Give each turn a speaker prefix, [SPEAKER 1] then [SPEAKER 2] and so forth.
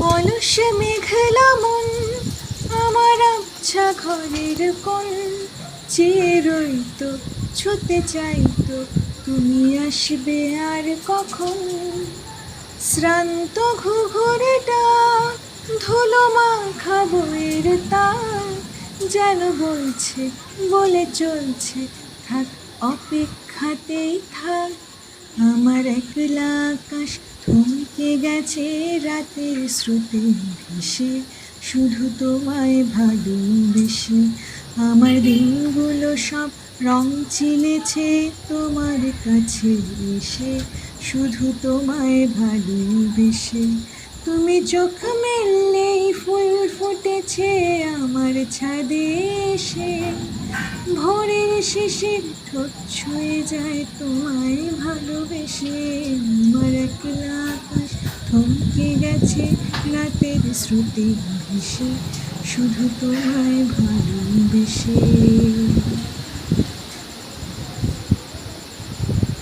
[SPEAKER 1] অলস মেঘলা মন আমার আবছা ঘরের কোণ চেয়ে রইতো, ছুতে চাইতো তুমি আসবে আর কখন। শ্রান্ত ঘুঘুরেটা ধুলো মাখা বইয়ের তার যেন বলছে, বলে চলছে থাক, অপেক্ষাতেই থাক। আমার একলা আকাশ থমকে গেছে রাতের স্রোতে ভেসে, শুধু তোমায় ভালোবেসে। আমার দিনগুলো সব রং চিনেছে তোমার কাছে এসে, শুধু তোমায় ভালোবেসে। তুমি চোখ মেললেই ফুল ফুটেছে আমার ছাদে এসে, ভোরের শিশির ঠোঁট ছুঁয়ে যায় তোমায় ভালোবেসে। আমার একলা আকাশ থমকে গেছে রাতের স্রোতে ভেসে, শুধু তোমায় ভালোবেসে।